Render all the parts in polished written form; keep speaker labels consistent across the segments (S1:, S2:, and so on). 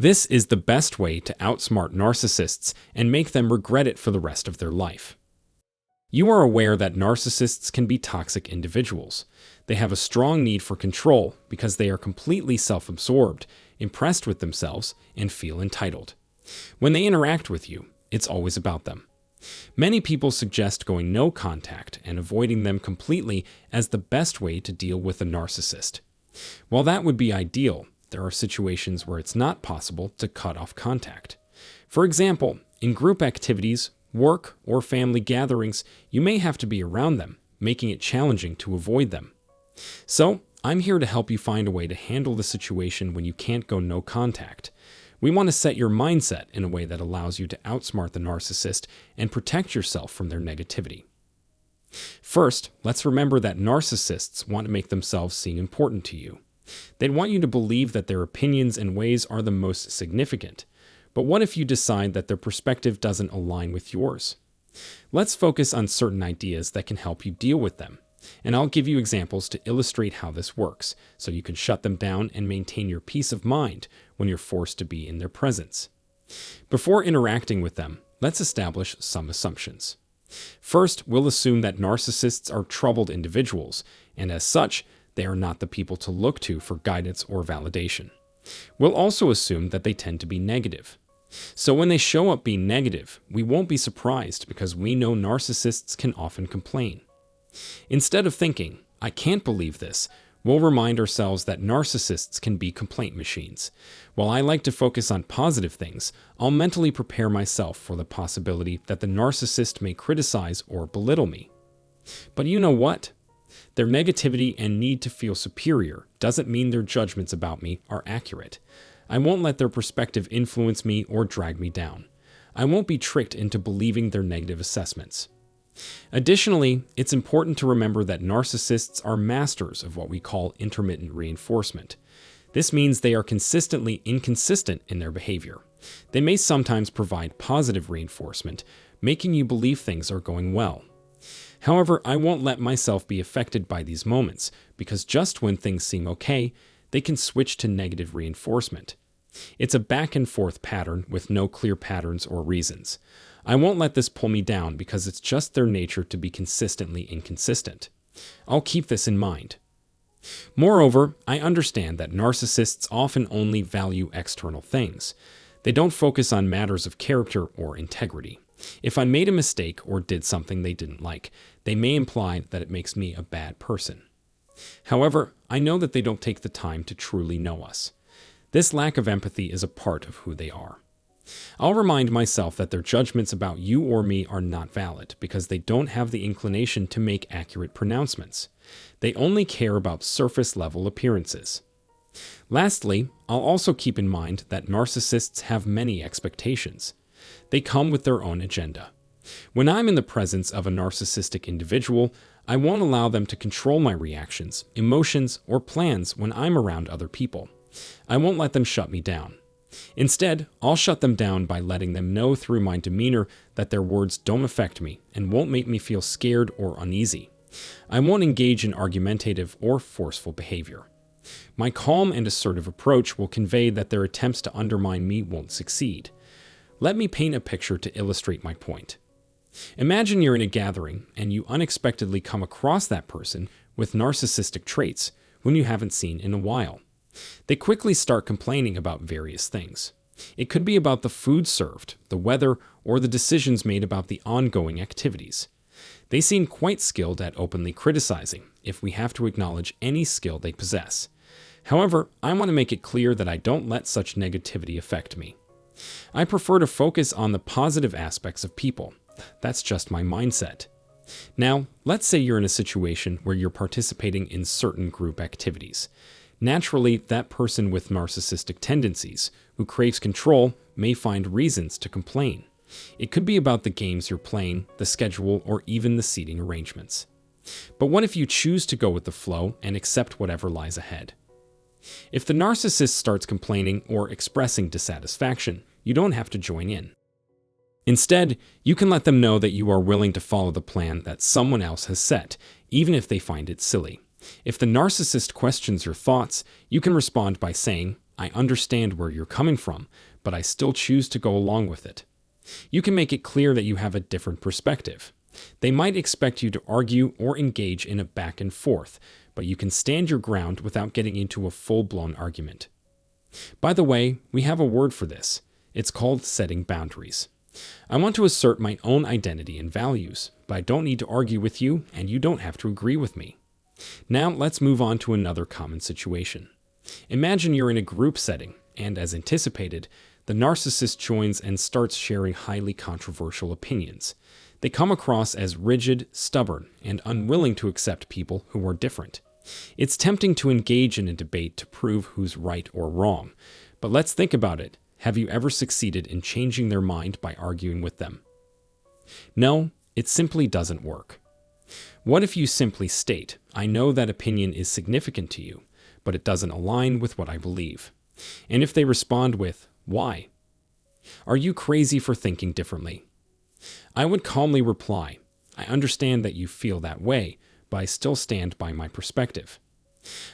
S1: This is the best way to outsmart narcissists and make them regret it for the rest of their life. You are aware that narcissists can be toxic individuals. They have a strong need for control because they are completely self-absorbed, impressed with themselves, and feel entitled. When they interact with you, it's always about them. Many people suggest going no contact and avoiding them completely as the best way to deal with a narcissist. While that would be ideal, there are situations where it's not possible to cut off contact. For example, in group activities, work, or family gatherings, you may have to be around them, making it challenging to avoid them. So, I'm here to help you find a way to handle the situation when you can't go no contact. We want to set your mindset in a way that allows you to outsmart the narcissist and protect yourself from their negativity. First, let's remember that narcissists want to make themselves seem important to you. They'd want you to believe that their opinions and ways are the most significant. But what if you decide that their perspective doesn't align with yours? Let's focus on certain ideas that can help you deal with them. And I'll give you examples to illustrate how this works, so you can shut them down and maintain your peace of mind when you're forced to be in their presence. Before interacting with them, let's establish some assumptions. First, we'll assume that narcissists are troubled individuals, and as such, they are not the people to look to for guidance or validation. We'll also assume that they tend to be negative. So when they show up being negative, we won't be surprised because we know narcissists can often complain. Instead of thinking, "I can't believe this," we'll remind ourselves that narcissists can be complaint machines. While I like to focus on positive things, I'll mentally prepare myself for the possibility that the narcissist may criticize or belittle me. But you know what? Their negativity and need to feel superior doesn't mean their judgments about me are accurate. I won't let their perspective influence me or drag me down. I won't be tricked into believing their negative assessments. Additionally, it's important to remember that narcissists are masters of what we call intermittent reinforcement. This means they are consistently inconsistent in their behavior. They may sometimes provide positive reinforcement, making you believe things are going well. However, I won't let myself be affected by these moments, because just when things seem okay, they can switch to negative reinforcement. It's a back and forth pattern with no clear patterns or reasons. I won't let this pull me down because it's just their nature to be consistently inconsistent. I'll keep this in mind. Moreover, I understand that narcissists often only value external things. They don't focus on matters of character or integrity. If I made a mistake or did something they didn't like, they may imply that it makes me a bad person. However, I know that they don't take the time to truly know us. This lack of empathy is a part of who they are. I'll remind myself that their judgments about you or me are not valid because they don't have the inclination to make accurate pronouncements. They only care about surface-level appearances. Lastly, I'll also keep in mind that narcissists have many expectations. They come with their own agenda. When I'm in the presence of a narcissistic individual, I won't allow them to control my reactions, emotions, or plans when I'm around other people. I won't let them shut me down. Instead, I'll shut them down by letting them know through my demeanor that their words don't affect me and won't make me feel scared or uneasy. I won't engage in argumentative or forceful behavior. My calm and assertive approach will convey that their attempts to undermine me won't succeed. Let me paint a picture to illustrate my point. Imagine you're in a gathering and you unexpectedly come across that person with narcissistic traits whom you haven't seen in a while. They quickly start complaining about various things. It could be about the food served, the weather, or the decisions made about the ongoing activities. They seem quite skilled at openly criticizing, if we have to acknowledge any skill they possess. However, I want to make it clear that I don't let such negativity affect me. I prefer to focus on the positive aspects of people. That's just my mindset. Now, let's say you're in a situation where you're participating in certain group activities. Naturally, that person with narcissistic tendencies, who craves control, may find reasons to complain. It could be about the games you're playing, the schedule, or even the seating arrangements. But what if you choose to go with the flow and accept whatever lies ahead? If the narcissist starts complaining or expressing dissatisfaction, you don't have to join in. Instead, you can let them know that you are willing to follow the plan that someone else has set, even if they find it silly. If the narcissist questions your thoughts, you can respond by saying, I understand where you're coming from, but I still choose to go along with it. You can make it clear that you have a different perspective. They might expect you to argue or engage in a back and forth, but you can stand your ground without getting into a full-blown argument. By the way, we have a word for this. It's called setting boundaries. I want to assert my own identity and values, but I don't need to argue with you, and you don't have to agree with me. Now let's move on to another common situation. Imagine you're in a group setting, and as anticipated, the narcissist joins and starts sharing highly controversial opinions. They come across as rigid, stubborn, and unwilling to accept people who are different. It's tempting to engage in a debate to prove who's right or wrong, but let's think about it. Have you ever succeeded in changing their mind by arguing with them? No, it simply doesn't work. What if you simply state, I know that opinion is significant to you, but it doesn't align with what I believe? And if they respond with, why? Are you crazy for thinking differently? I would calmly reply, I understand that you feel that way, but I still stand by my perspective.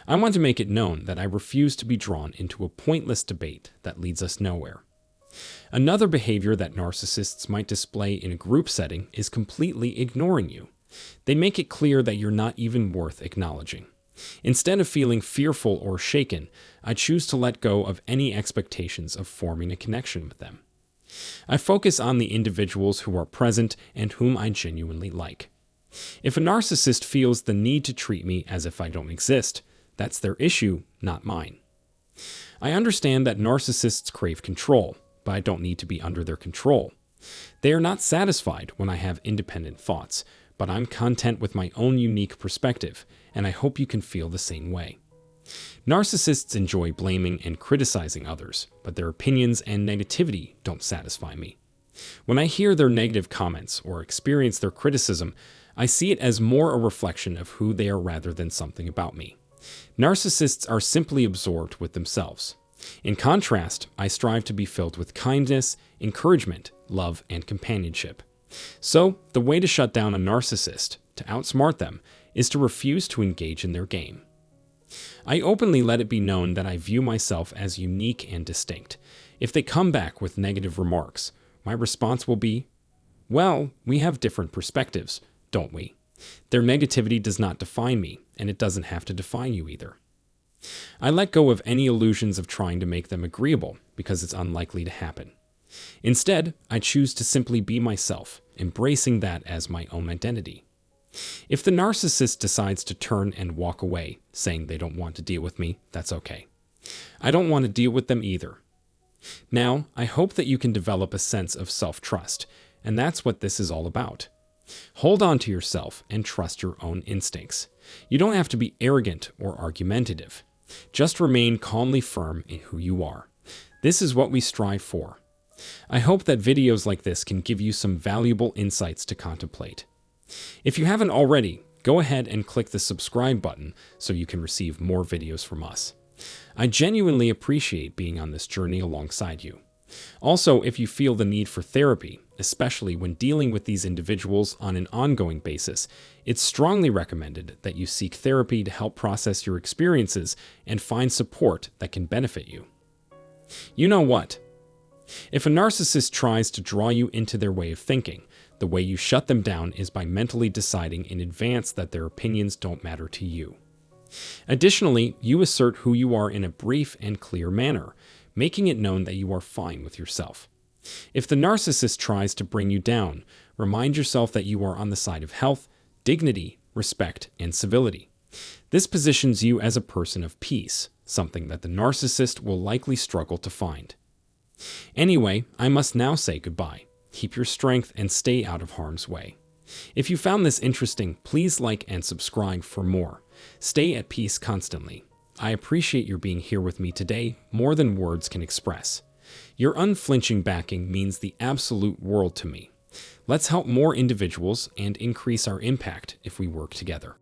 S1: I want to make it known that I refuse to be drawn into a pointless debate that leads us nowhere. Another behavior that narcissists might display in a group setting is completely ignoring you. They make it clear that you're not even worth acknowledging. Instead of feeling fearful or shaken, I choose to let go of any expectations of forming a connection with them. I focus on the individuals who are present and whom I genuinely like. If a narcissist feels the need to treat me as if I don't exist, that's their issue, not mine. I understand that narcissists crave control, but I don't need to be under their control. They are not satisfied when I have independent thoughts, but I'm content with my own unique perspective, and I hope you can feel the same way. Narcissists enjoy blaming and criticizing others, but their opinions and negativity don't satisfy me. When I hear their negative comments or experience their criticism, I see it as more a reflection of who they are rather than something about me. Narcissists are simply absorbed with themselves. In contrast, I strive to be filled with kindness, encouragement, love, and companionship. So, the way to shut down a narcissist, to outsmart them, is to refuse to engage in their game. I openly let it be known that I view myself as unique and distinct. If they come back with negative remarks, my response will be, well, we have different perspectives, don't we? Their negativity does not define me, and it doesn't have to define you either. I let go of any illusions of trying to make them agreeable, because it's unlikely to happen. Instead, I choose to simply be myself, embracing that as my own identity. If the narcissist decides to turn and walk away, saying they don't want to deal with me, that's okay. I don't want to deal with them either. Now, I hope that you can develop a sense of self-trust, and that's what this is all about. Hold on to yourself and trust your own instincts. You don't have to be arrogant or argumentative. Just remain calmly firm in who you are. This is what we strive for. I hope that videos like this can give you some valuable insights to contemplate. If you haven't already, go ahead and click the subscribe button so you can receive more videos from us. I genuinely appreciate being on this journey alongside you. Also, if you feel the need for therapy, especially when dealing with these individuals on an ongoing basis, it's strongly recommended that you seek therapy to help process your experiences and find support that can benefit you. You know what? If a narcissist tries to draw you into their way of thinking, the way you shut them down is by mentally deciding in advance that their opinions don't matter to you. Additionally, you assert who you are in a brief and clear manner, making it known that you are fine with yourself. If the narcissist tries to bring you down, remind yourself that you are on the side of health, dignity, respect, and civility. This positions you as a person of peace, something that the narcissist will likely struggle to find. Anyway, I must now say goodbye. Keep your strength and stay out of harm's way. If you found this interesting, please like and subscribe for more. Stay at peace constantly. I appreciate your being here with me today more than words can express. Your unflinching backing means the absolute world to me. Let's help more individuals and increase our impact if we work together.